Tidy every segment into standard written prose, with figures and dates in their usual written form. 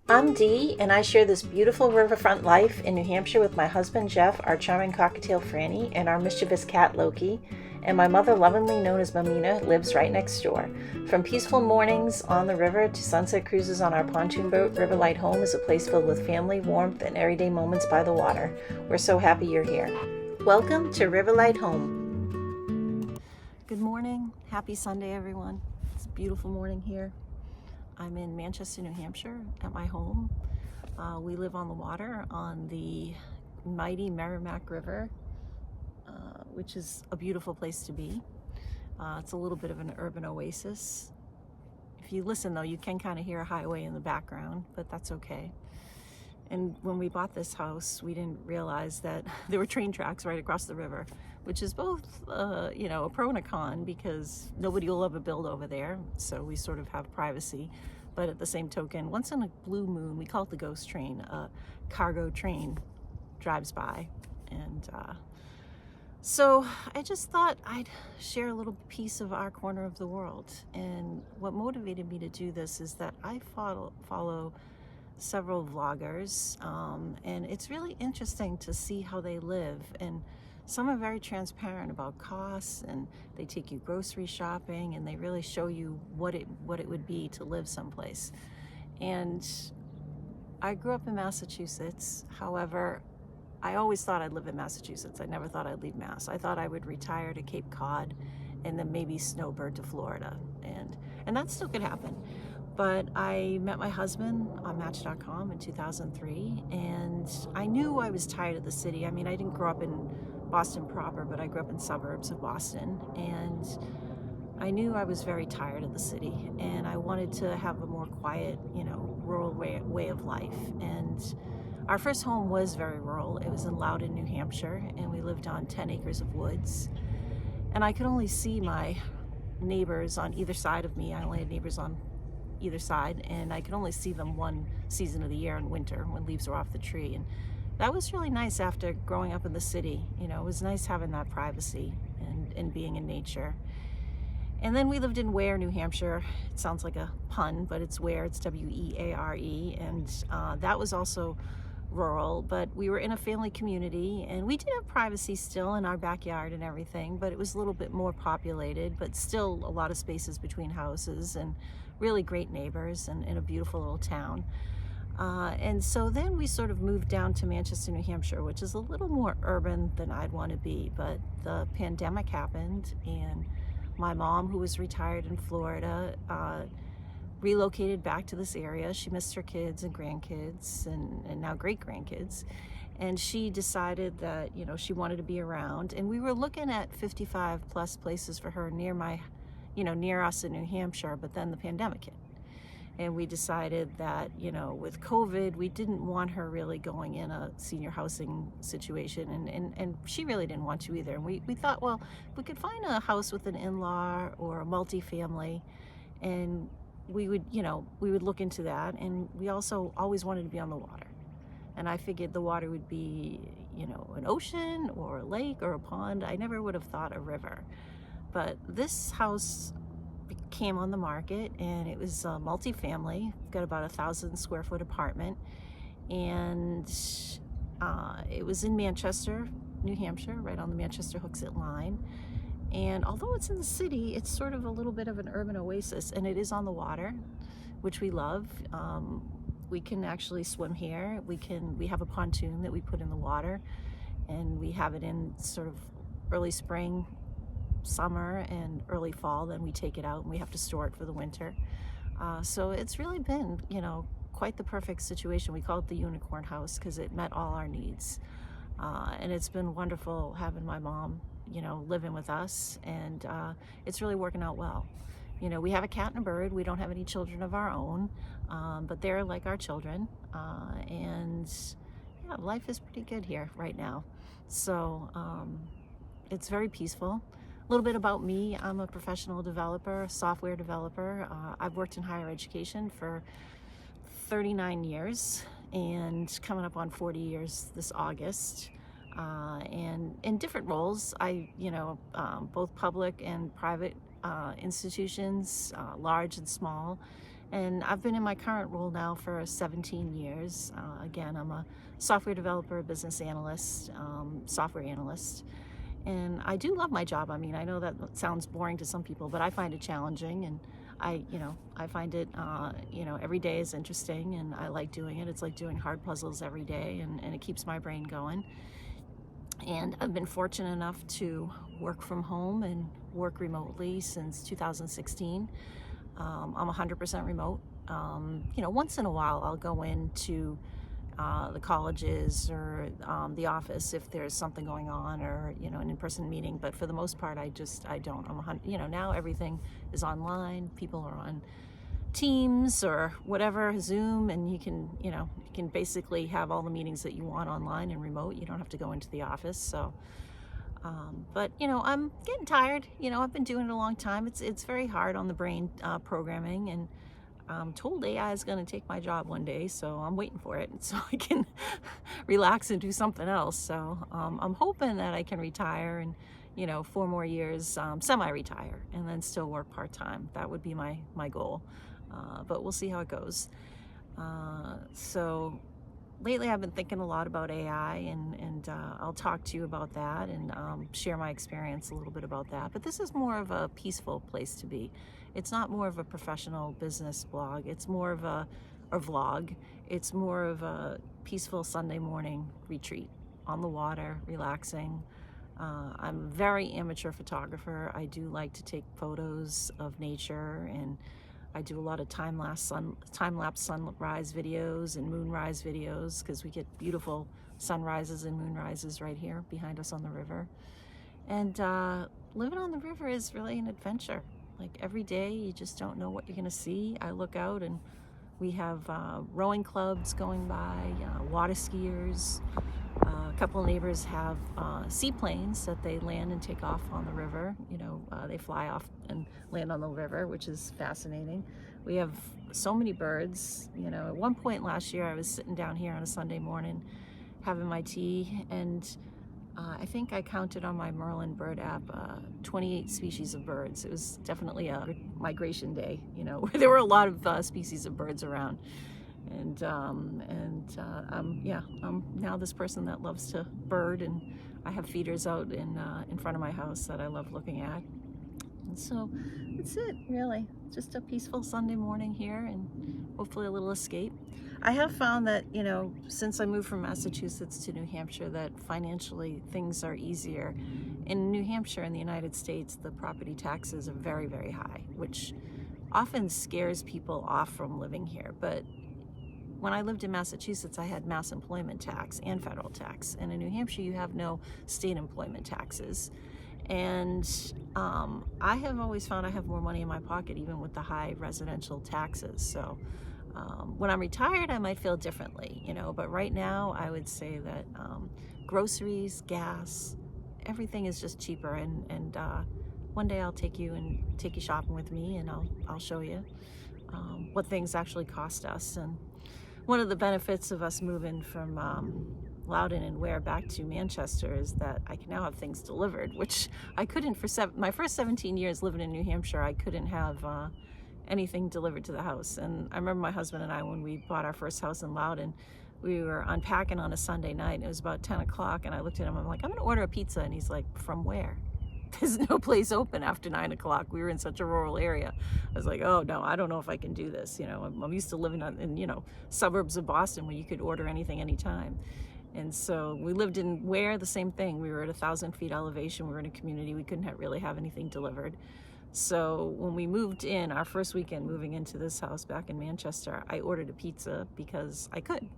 I'm Dee, and I share this beautiful riverfront life in New Hampshire with my husband Jeff, our charming cockatiel Frannie, and our mischievous cat Loki. And my mother, lovingly known as Mamina, lives right next door. From peaceful mornings on the river to sunset cruises on our pontoon boat, Riverlight Home is a place filled with family, warmth, and everyday moments by the water. We're so happy you're here. Welcome to Riverlight Home. Good morning. Happy Sunday, everyone. It's a beautiful morning here. I'm in Manchester, New Hampshire at my home. We live on the water on the mighty Merrimack River, which is a beautiful place to be. It's a little bit of an urban oasis. If you listen though, you can kind of hear a highway in the background, but that's okay. And when we bought this house, we didn't realize that there were train tracks right across the river, which is both, a pro and a con, because nobody will ever build over there. So we sort of have privacy. But at the same token, once in a blue moon, we call it the ghost train, a cargo train drives by. And so I just thought I'd share a little piece of our corner of the world. And what motivated me to do this is that I follow several vloggers, and it's really interesting to see how they live. And some are very transparent about costs, and they take you grocery shopping, and they really show you what it would be to live someplace. And I grew up in Massachusetts. However, I always thought I'd live in Massachusetts. I never thought I'd leave Mass. I thought I would retire to Cape Cod and then maybe snowbird to Florida, and that still could happen. But I met my husband on Match.com in 2003, and I knew I was tired of the city. I mean, I didn't grow up in Boston proper, but I grew up in suburbs of Boston, and I knew I was very tired of the city, and I wanted to have a more quiet, rural way of life. And our first home was very rural. It was in Loudon, New Hampshire, and we lived on 10 acres of woods. And I could only see my neighbors on either side of me. I only had neighbors on either side, and I could only see them one season of the year in winter when leaves were off the tree. And that was really nice after growing up in the city. It was nice having that privacy and being in nature. And then we lived in Ware, New Hampshire. It sounds like a pun, but it's Ware, it's W-E-A-R-E. And that was also rural, but we were in a family community, and we did have privacy still in our backyard and everything, but it was a little bit more populated, but still a lot of spaces between houses, and really great neighbors, and in a beautiful little town. And so then we sort of moved down to Manchester, New Hampshire, which is a little more urban than I'd want to be. But the pandemic happened, and my mom, who was retired in Florida, relocated back to this area. She missed her kids and grandkids and now great grandkids. And she decided that, she wanted to be around. And we were looking at 55 plus places for her near us in New Hampshire, but then the pandemic hit. And we decided that, with COVID, we didn't want her really going in a senior housing situation. And she really didn't want to either. And we thought, well, we could find a house with an in-law or a multifamily, and we would look into that. And we also always wanted to be on the water. And I figured the water would be, an ocean or a lake or a pond. I never would have thought a river. But this house came on the market, and it was a multifamily. We've got about 1,000 square foot apartment, and it was in Manchester, New Hampshire, right on the Manchester Hooksett line. And although it's in the city, it's sort of a little bit of an urban oasis, and it is on the water, which we love. We can actually swim here. We have a pontoon that we put in the water, and we have it in sort of early spring, summer, and early fall. Then we take it out, and we have to store it for the winter. So it's really been, quite the perfect situation. We call it the unicorn house because it met all our needs. And it's been wonderful having my mom, living with us, and it's really working out well. We have a cat and a bird. We don't have any children of our own, but they're like our children. And yeah, life is pretty good here right now. So it's very peaceful. A little bit about me: I'm a professional developer, software developer. I've worked in higher education for 39 years, and coming up on 40 years this August. And in different roles, both public and private institutions, large and small. And I've been in my current role now for 17 years. Again, I'm a software developer, business analyst, software analyst. And I do love my job. I mean, I know that sounds boring to some people, but I find it challenging, and I find it, every day is interesting, and I like doing it. It's like doing hard puzzles every day, and it keeps my brain going. And I've been fortunate enough to work from home and work remotely since 2016. I'm 100% remote. Once in a while I'll go into the colleges or the office if there's something going on, or an in-person meeting, but for the most part I don't. Now everything is online. People are on Teams or whatever, Zoom, and you can basically have all the meetings that you want online and remote. You don't have to go into the office. So but I'm getting tired. I've been doing it a long time. It's very hard on the brain, programming, and I'm told AI is going to take my job one day, so I'm waiting for it so I can relax and do something else. So I'm hoping that I can retire and 4 more years, semi-retire, and then still work part-time. That would be my goal, but we'll see how it goes. So lately I've been thinking a lot about AI, and I'll talk to you about that and share my experience a little bit about that. But this is more of a peaceful place to be. It's not more of a professional business blog. It's more of a vlog. It's more of a peaceful Sunday morning retreat on the water, relaxing. I'm a very amateur photographer. I do like to take photos of nature, and I do a lot of time-lapse sunrise videos and moonrise videos, because we get beautiful sunrises and moonrises right here behind us on the river. And living on the river is really an adventure. Like every day, you just don't know what you're gonna see. I look out and we have rowing clubs going by, water skiers. A couple of neighbors have seaplanes that they land and take off on the river. They fly off and land on the river, which is fascinating. We have so many birds. At one point last year, I was sitting down here on a Sunday morning having my tea, and I think I counted on my Merlin bird app 28 species of birds. It was definitely a migration day, where there were a lot of species of birds around. And I'm now this person that loves to bird, and I have feeders out in front of my house that I love looking at. And so that's it, really. Just a peaceful Sunday morning here, and hopefully a little escape. I have found that, since I moved from Massachusetts to New Hampshire, that financially things are easier. In New Hampshire, in the United States, the property taxes are very, very high, which often scares people off from living here. But when I lived in Massachusetts, I had mass employment tax and federal tax. And in New Hampshire, you have no state employment taxes. And I have always found I have more money in my pocket, even with the high residential taxes. So when I'm retired, I might feel differently, but right now I would say that groceries, gas, everything is just cheaper. And one day I'll take you shopping with me, and I'll show you what things actually cost us. And one of the benefits of us moving from Loudon and Ware back to Manchester is that I can now have things delivered, which I couldn't for my first 17 years living in New Hampshire. I couldn't have anything delivered to the house. And I remember my husband and I, when we bought our first house in Loudon, we were unpacking on a Sunday night, and it was about 10 o'clock, and I looked at him, I'm like, I'm gonna order a pizza. And he's like, from where? There's no place open after 9 o'clock. We were in such a rural area. I was like, oh no, I don't know if I can do this. I'm used to living in suburbs of Boston where you could order anything anytime. And so we lived in Ware, the same thing. We were at 1,000 feet elevation. We were in a community. We couldn't really have anything delivered. So when we moved in, our first weekend moving into this house back in Manchester, I ordered a pizza because I could.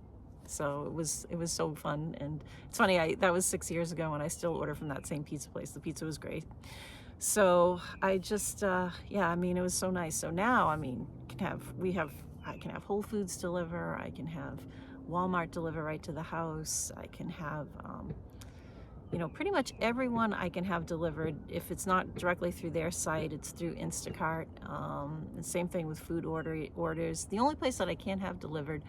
So it was so fun. And it's funny, that was 6 years ago, and I still order from that same pizza place. The pizza was great. So I just, it was so nice. So now, I can have Whole Foods deliver. I can have Walmart deliver right to the house. I can have, pretty much everyone I can have delivered. If it's not directly through their site, it's through Instacart. The same thing with food orders. The only place that I can't have delivered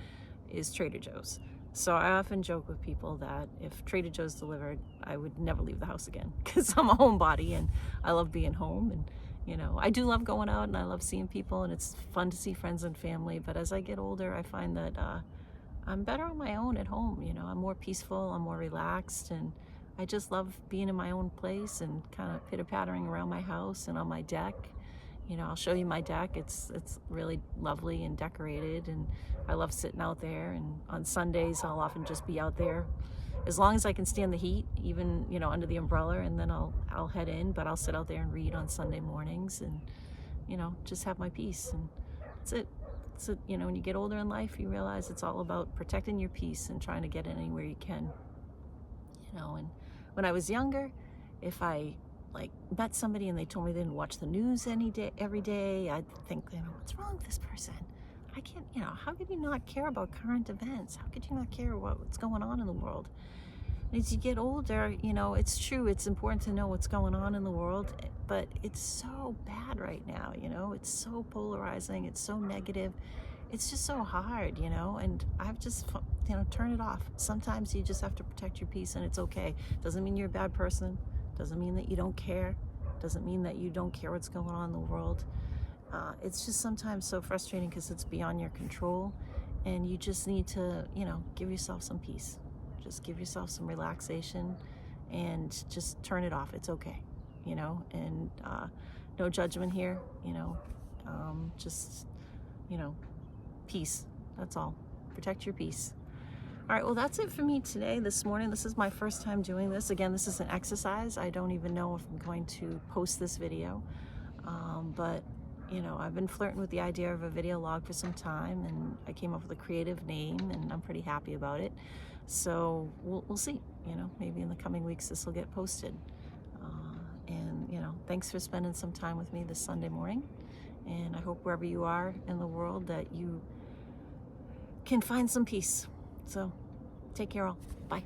is Trader Joe's. So I often joke with people that if Trader Joe's delivered, I would never leave the house again, because I'm a homebody and I love being home. And You know, I do love going out and I love seeing people, and it's fun to see friends and family. But as I get older, I find that I'm better on my own at home. You know, I'm more peaceful, I'm more relaxed, and I just love being in my own place and kind of pitter-pattering around my house and on my deck. You know, I'll show you my deck. It's really lovely and decorated, and I love sitting out there. And on Sundays, I'll often just be out there as long as I can stand the heat, even, you know, under the umbrella, and then I'll head in, but I'll sit out there and read on Sunday mornings and, you know, just have my peace. And that's it. So, you know, when you get older in life, you realize it's all about protecting your peace and trying to get in anywhere you can. You know, and when I was younger, if I like met somebody and they told me they didn't watch the news every day, I'd think, you know, what's wrong with this person? I can't, you know, how could you not care about current events? How could you not care about what's going on in the world? And as you get older, you know, it's true, it's important to know what's going on in the world, but it's so bad right now, you know, it's so polarizing, it's so negative, it's just so hard, you know, and I've just, you know, turn it off. Sometimes you just have to protect your peace, and it's okay. Doesn't mean you're a bad person, doesn't mean that you don't care, doesn't mean that you don't care what's going on in the world. It's just sometimes so frustrating because it's beyond your control, and you just need to, you know, give yourself some peace. Just give yourself some relaxation and just turn it off. It's okay, you know, and no judgment here, you know, just, you know, peace. That's all. Protect your peace. All right, well, that's it for me today, this morning. This is my first time doing this. Again, this is an exercise. I don't even know if I'm going to post this video, but you know, I've been flirting with the idea of a video log for some time, and I came up with a creative name, and I'm pretty happy about it. So we'll see, you know, maybe in the coming weeks this will get posted. And, you know, thanks for spending some time with me this Sunday morning. And I hope wherever you are in the world that you can find some peace. So take care all. Bye.